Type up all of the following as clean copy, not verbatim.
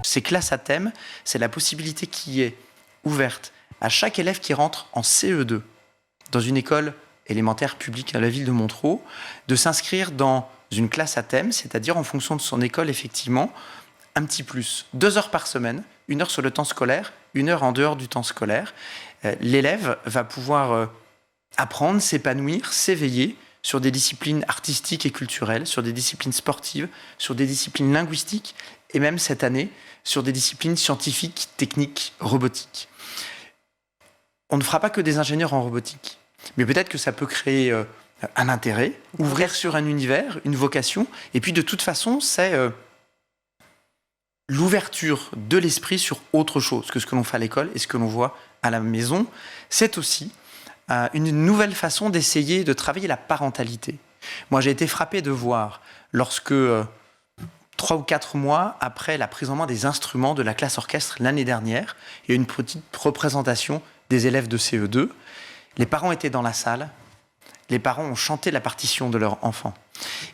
Ces classes à thème, c'est la possibilité qui est ouverte à chaque élève qui rentre en CE2 dans une école élémentaire publique à la ville de Montereau, de s'inscrire dans une classe à thème, c'est-à-dire en fonction de son école, effectivement, un petit plus. 2 heures par semaine, 1 heure sur le temps scolaire, 1 heure en dehors du temps scolaire. L'élève va pouvoir apprendre, s'épanouir, s'éveiller sur des disciplines artistiques et culturelles, sur des disciplines sportives, sur des disciplines linguistiques, et même cette année, sur des disciplines scientifiques, techniques, robotiques. On ne fera pas que des ingénieurs en robotique, mais peut-être que ça peut créer un intérêt, ouvrir sur un univers, une vocation, et puis de toute façon, c'est l'ouverture de l'esprit sur autre chose que ce que l'on fait à l'école et ce que l'on voit à la maison. C'est aussi une nouvelle façon d'essayer de travailler la parentalité. Moi, j'ai été frappé de voir, lorsque 3 ou 4 mois après la prise en main des instruments de la classe orchestre l'année dernière, il y a eu une petite représentation des élèves de CE2. Les parents étaient dans la salle, les parents ont chanté la partition de leur enfant.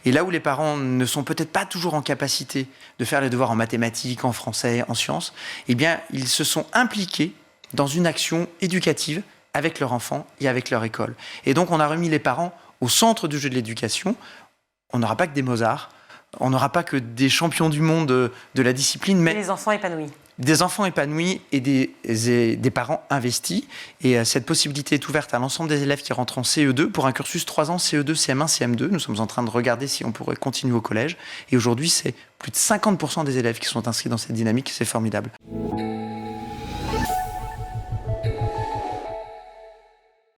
Et là où les parents ne sont peut-être pas toujours en capacité de faire les devoirs en mathématiques, en français, en sciences, eh bien, ils se sont impliqués dans une action éducative avec leur enfant et avec leur école. Et donc, on a remis les parents au centre du jeu de l'éducation. On n'aura pas que des Mozart, on n'aura pas que des champions du monde de la discipline, mais les enfants épanouis. Des enfants épanouis et des parents investis. Et cette possibilité est ouverte à l'ensemble des élèves qui rentrent en CE2 pour un cursus 3 ans, CE2, CM1, CM2. Nous sommes en train de regarder si on pourrait continuer au collège. Et aujourd'hui, c'est plus de 50% des élèves qui sont inscrits dans cette dynamique. C'est formidable.